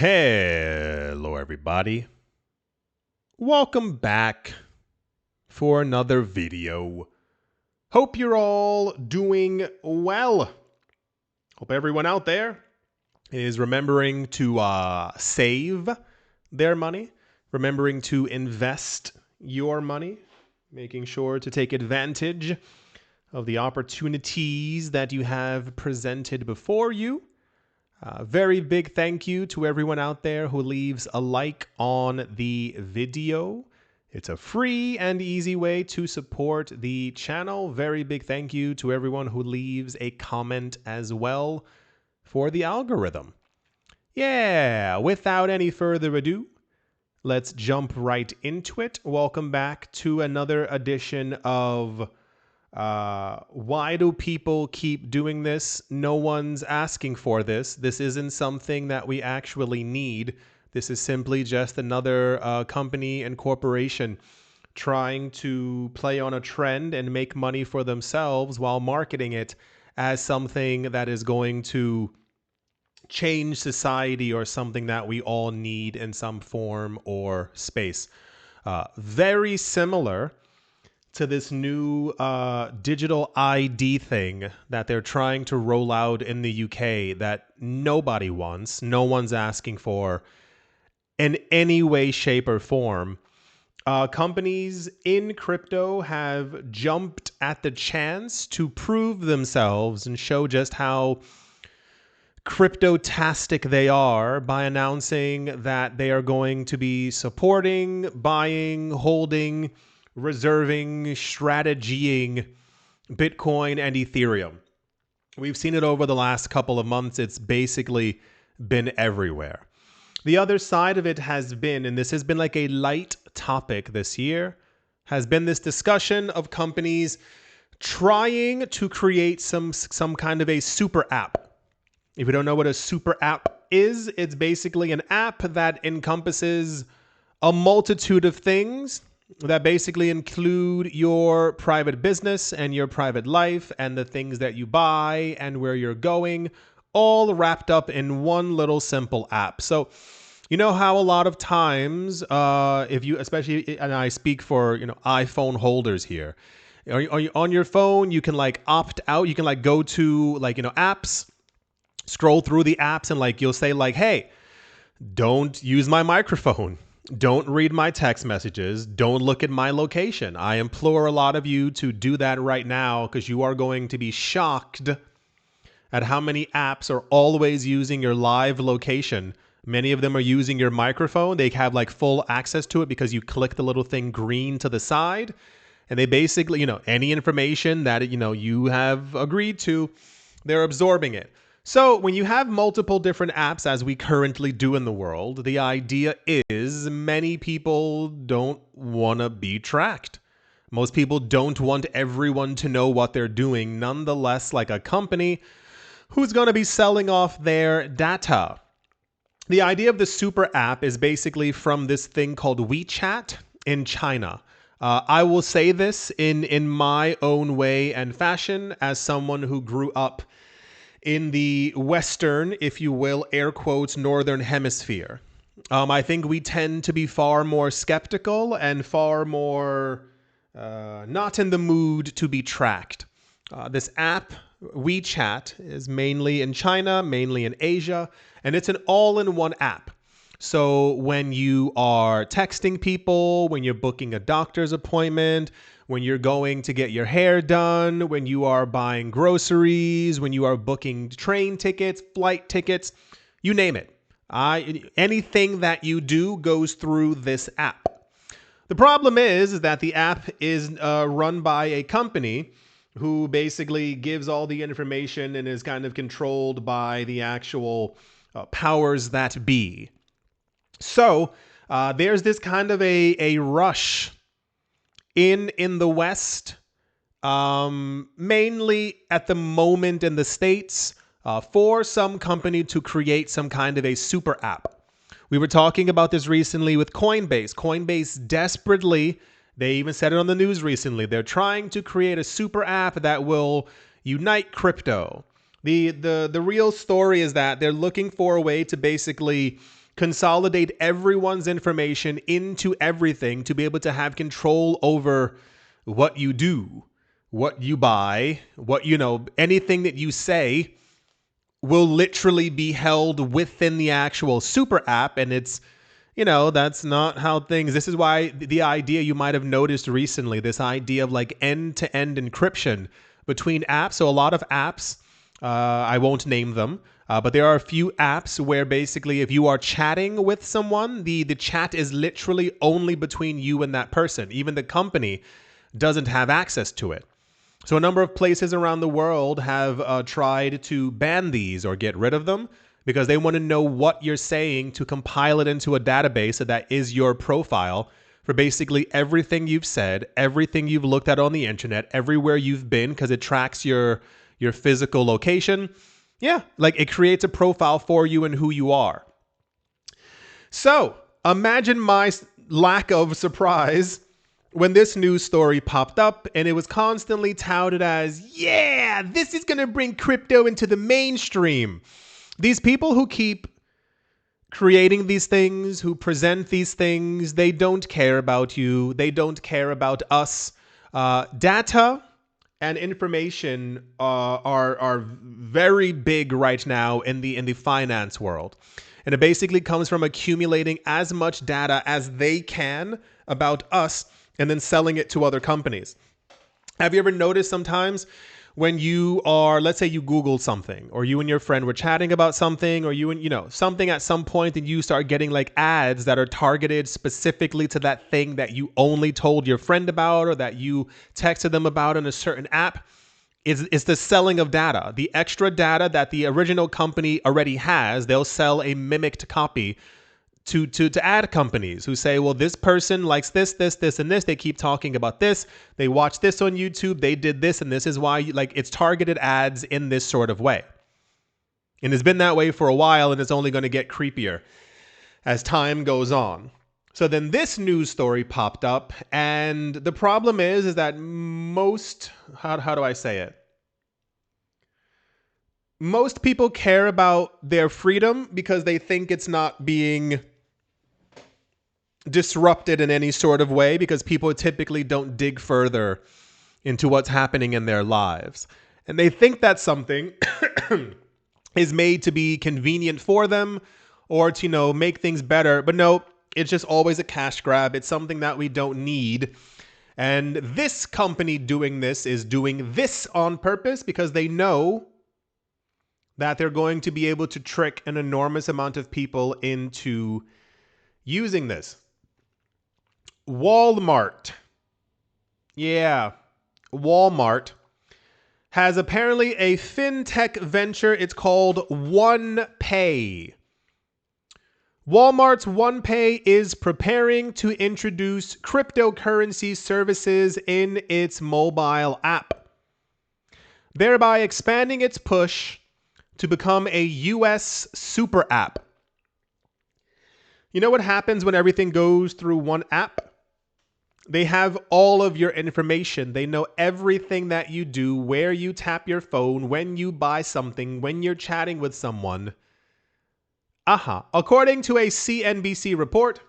Hello, everybody. Welcome back for another video. Hope you're all doing well. Hope everyone out there is remembering to save their money, remembering to invest your money, making sure to take advantage of the opportunities that you have presented before you. Very big thank you to everyone out there who leaves a like on the video. It's a free and easy way to support the channel. Very big thank you to everyone who leaves a comment as well for the algorithm. Yeah, without any further ado, let's jump right into it. Welcome back to another edition of why do people keep doing this? No one's asking for this. This isn't something that we actually need. This is simply just another company and corporation trying to play on a trend and make money for themselves while marketing it as something that is going to change society or something that we all need in some form or space. Very similar to this new digital ID thing that they're trying to roll out in the UK that nobody wants, no one's asking for in any way, shape, or form. Companies in crypto have jumped at the chance to prove themselves and show just how crypto-tastic they are by announcing that they are going to be supporting, buying, holding, reserving, strategying Bitcoin and Ethereum. We've seen it over the last couple of months. It's basically been everywhere. The other side of it has been, and this has been like a light topic this year, has been this discussion of companies trying to create some kind of a super app. If you don't know what a super app is, it's basically an app that encompasses a multitude of things that basically include your private business and your private life and the things that you buy and where you're going, all wrapped up in one little simple app. So you know how a lot of times, if you, especially, and I speak for, iPhone holders here, are you on your phone, you can like opt out, you can like go to like, apps, scroll through the apps and like, you'll say like, hey, don't use my microphone. Don't read my text messages. Don't look at my location. I implore a lot of you to do that right now because you are going to be shocked at how many apps are always using your live location. Many of them are using your microphone. They have like full access to it because you click the little thing green to the side. And they basically, any information that, you have agreed to, they're absorbing it. So when you have multiple different apps, as we currently do in the world, the idea is many people don't want to be tracked. Most people don't want everyone to know what they're doing. Nonetheless, like a company who's going to be selling off their data. The idea of the super app is basically from this thing called WeChat in China. I will say this in my own way and fashion as someone who grew up in the Western, if you will, air quotes, Northern Hemisphere. I think we tend to be far more skeptical and far more not in the mood to be tracked. This app, WeChat, is mainly in China, mainly in Asia, and it's an all-in-one app. So when you are texting people, when you're booking a doctor's appointment, when you're going to get your hair done, when you are buying groceries, when you are booking train tickets, flight tickets, you name it. Anything that you do goes through this app. The problem is that the app is run by a company who basically gives all the information and is kind of controlled by the actual powers that be. So there's this kind of a rush in the West, mainly at the moment in the States, for some company to create some kind of a super app. We were talking about this recently with Coinbase. Coinbase desperately, they even said it on the news recently, they're trying to create a super app that will unite crypto. The real story is that they're looking for a way to basically consolidate everyone's information into everything to be able to have control over what you do, what you buy, anything that you say will literally be held within the actual super app. And it's, that's not how this is why the idea you might have noticed recently, this idea of like end-to-end encryption between apps. So a lot of apps, I won't name them, but there are a few apps where basically if you are chatting with someone, the chat is literally only between you and that person. Even the company doesn't have access to it. So a number of places around the world have tried to ban these or get rid of them because they want to know what you're saying to compile it into a database so that is your profile for basically everything you've said, everything you've looked at on the internet, everywhere you've been, because it tracks your physical location. Yeah, like it creates a profile for you and who you are. So imagine my lack of surprise when this news story popped up and it was constantly touted as, yeah, this is going to bring crypto into the mainstream. These people who keep creating these things, who present these things, they don't care about you. They don't care about us. Data and information are very big right now in the finance world. And it basically comes from accumulating as much data as they can about us and then selling it to other companies. Have you ever noticed sometimes when you are, let's say you Googled something, or you and your friend were chatting about something, or you and, something at some point, and you start getting like ads that are targeted specifically to that thing that you only told your friend about or that you texted them about in a certain app? It's the selling of data. The extra data that the original company already has, they'll sell a mimicked copy to ad companies who say, well, this person likes this, and this. They keep talking about this. They watch this on YouTube. They did this, and this is why, it's targeted ads in this sort of way. And it's been that way for a while, and it's only going to get creepier as time goes on. So then this news story popped up, and the problem is that most, how do I say it? Most people care about their freedom because they think it's not being disrupted in any sort of way, because people typically don't dig further into what's happening in their lives. And they think that something is made to be convenient for them or to, make things better. But no, it's just always a cash grab. It's something that we don't need. And this company doing this is doing this on purpose because they know that they're going to be able to trick an enormous amount of people into using this. Walmart. Yeah, Walmart has apparently a fintech venture. It's called OnePay. Walmart's OnePay is preparing to introduce cryptocurrency services in its mobile app, thereby expanding its push to become a US super app. You know what happens when everything goes through one app? They have all of your information. They know everything that you do, where you tap your phone, when you buy something, when you're chatting with someone. According to a CNBC report,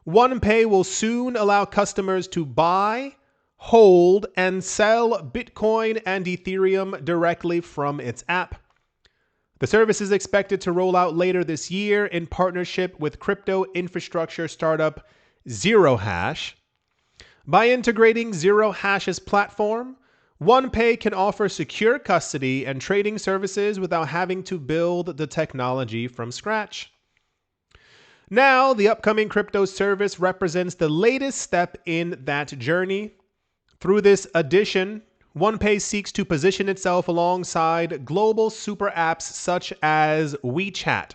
OnePay will soon allow customers to buy, hold, and sell Bitcoin and Ethereum directly from its app. The service is expected to roll out later this year in partnership with crypto infrastructure startup Zero Hash. By integrating Zero Hash's platform, OnePay can offer secure custody and trading services without having to build the technology from scratch. Now, the upcoming crypto service represents the latest step in that journey. Through this addition, OnePay seeks to position itself alongside global super apps such as WeChat.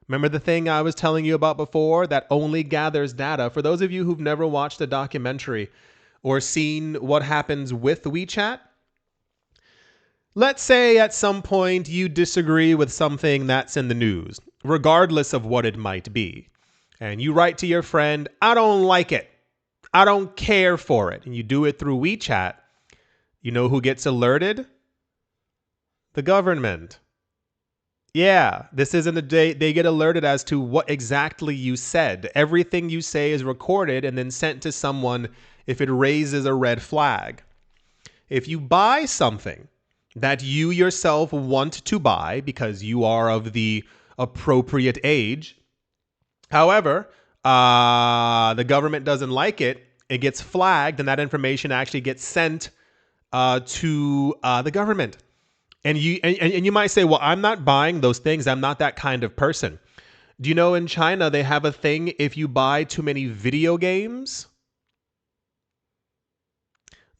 Remember the thing I was telling you about before that only gathers data? For those of you who've never watched a documentary or seen what happens with WeChat, let's say at some point you disagree with something that's in the news, regardless of what it might be. And you write to your friend, I don't like it. I don't care for it. And you do it through WeChat. You know who gets alerted? The government. Yeah, this isn't a day they get alerted as to what exactly you said. Everything you say is recorded and then sent to someone if it raises a red flag. If you buy something that you yourself want to buy because you are of the appropriate age, however, the government doesn't like it, it gets flagged, and that information actually gets sent to the government. And you might say, well, I'm not buying those things. I'm not that kind of person. Do you know in China they have a thing, if you buy too many video games,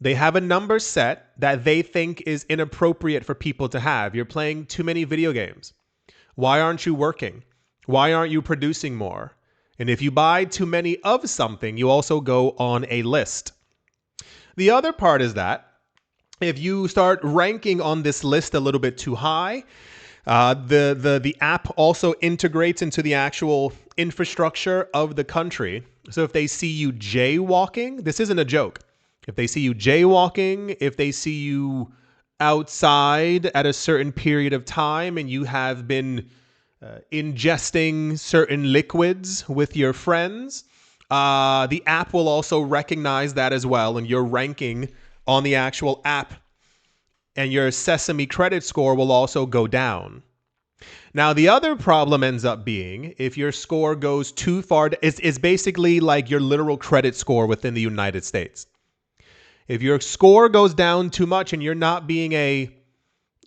they have a number set that they think is inappropriate for people to have. You're playing too many video games. Why aren't you working? Why aren't you producing more? And if you buy too many of something, you also go on a list. The other part is that if you start ranking on this list a little bit too high, the app also integrates into the actual infrastructure of the country. So if they see you jaywalking, this isn't a joke. If they see you jaywalking, if they see you outside at a certain period of time and you have been ingesting certain liquids with your friends, the app will also recognize that as well, and your ranking on the actual app and your Sesame credit score will also go down. Now, the other problem ends up being if your score goes too far, it's basically like your literal credit score within the United States. If your score goes down too much and you're not being a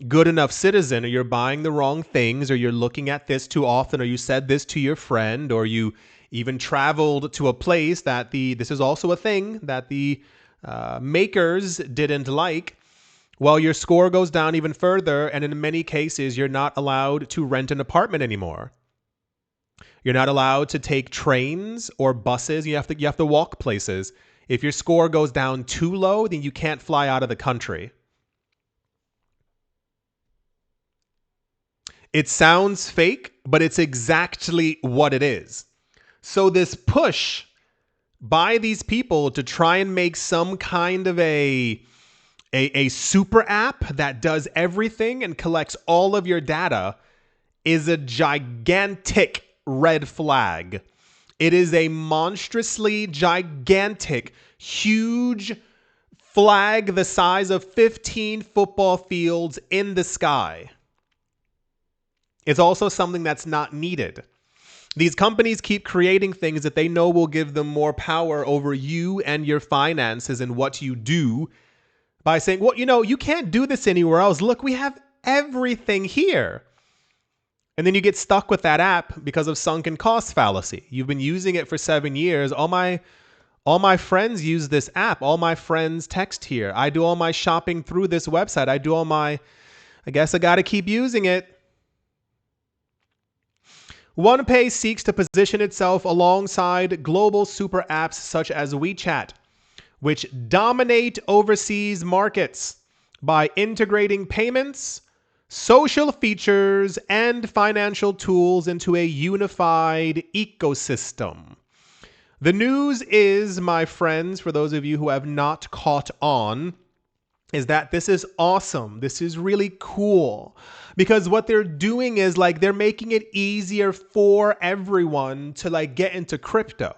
good enough citizen, or you're buying the wrong things, or you're looking at this too often, or you said this to your friend, or you even traveled to a place that this is also a thing that the makers didn't like, well, your score goes down even further, and in many cases, you're not allowed to rent an apartment anymore. You're not allowed to take trains or buses. You have to walk places. If your score goes down too low, then you can't fly out of the country. It sounds fake, but it's exactly what it is. So this push by these people to try and make some kind of a super app that does everything and collects all of your data is a gigantic red flag. It is a monstrously gigantic, huge flag the size of 15 football fields in the sky. It's also something that's not needed. These companies keep creating things that they know will give them more power over you and your finances and what you do by saying, well, you can't do this anywhere else. Look, we have everything here. And then you get stuck with that app because of sunken cost fallacy. You've been using it for 7 years. All my friends use this app. All my friends text here. I do all my shopping through this website. I guess I got to keep using it. OnePay seeks to position itself alongside global super apps such as WeChat, which dominate overseas markets by integrating payments, social features, and financial tools into a unified ecosystem. The news is, my friends, for those of you who have not caught on, is that this is awesome. This is really cool. Because what they're doing is they're making it easier for everyone to get into crypto.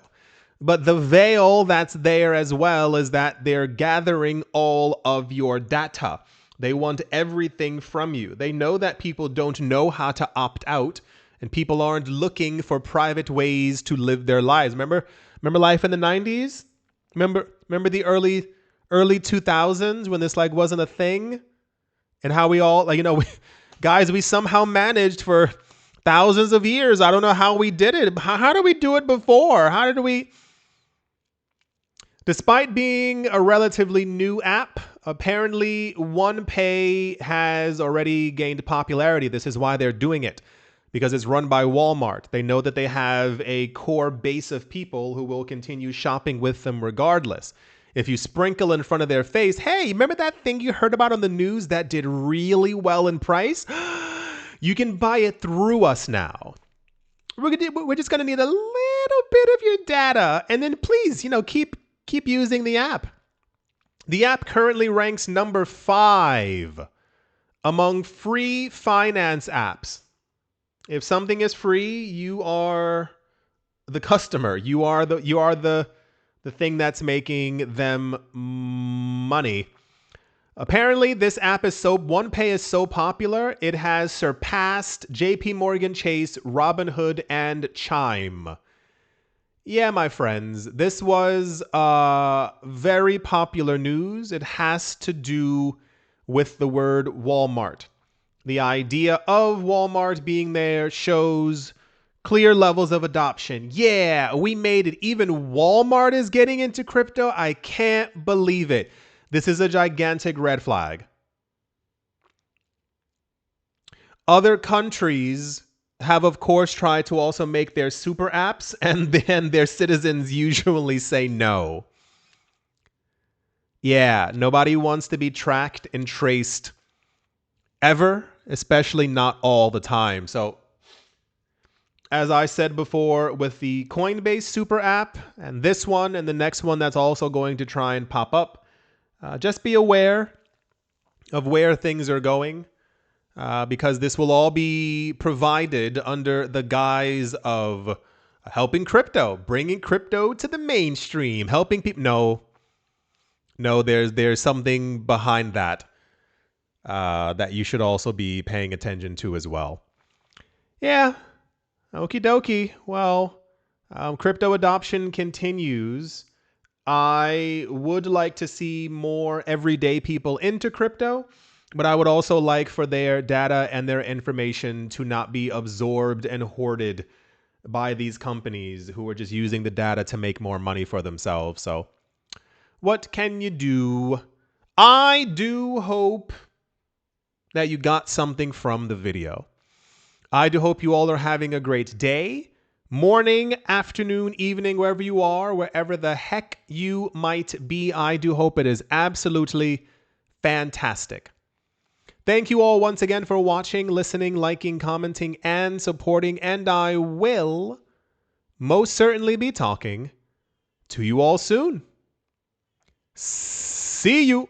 But the veil that's there as well is that they're gathering all of your data. They want everything from you. They know that people don't know how to opt out, and people aren't looking for private ways to live their lives. Remember life in the 90s? Remember the early 2000s when this wasn't a thing? And how we all guys, we somehow managed for thousands of years. I don't know how we did it. How did we do it before? How did we? Despite being a relatively new app, apparently OnePay has already gained popularity. This is why they're doing it, because it's run by Walmart. They know that they have a core base of people who will continue shopping with them regardless. If you sprinkle in front of their face, hey, remember that thing you heard about on the news that did really well in price? You can buy it through us now. We're just going to need a little bit of your data. And then please, keep using the app. The app currently ranks number 5 among free finance apps. If something is free, you are the customer. You are the thing that's making them money. Apparently, this app is OnePay is so popular, it has surpassed JP Morgan Chase, Robinhood, and Chime. Yeah, my friends, this was very popular news. It has to do with the word Walmart. The idea of Walmart being there shows clear levels of adoption. Yeah, we made it. Even Walmart is getting into crypto. I can't believe it. This is a gigantic red flag. Other countries have, of course, tried to also make their super apps, and then their citizens usually say no. Yeah, nobody wants to be tracked and traced ever, especially not all the time. So, as I said before, with the Coinbase super app and this one and the next one that's also going to try and pop up, just be aware of where things are going. Because this will all be provided under the guise of helping crypto, bringing crypto to the mainstream, helping people. No, there's something behind that that you should also be paying attention to as well. Yeah, okie dokie. Well, crypto adoption continues. I would like to see more everyday people into crypto, but I would also like for their data and their information to not be absorbed and hoarded by these companies who are just using the data to make more money for themselves. So, what can you do? I do hope that you got something from the video. I do hope you all are having a great day, morning, afternoon, evening, wherever you are, wherever the heck you might be. I do hope it is absolutely fantastic. Thank you all once again for watching, listening, liking, commenting, and supporting. And I will most certainly be talking to you all soon. See you.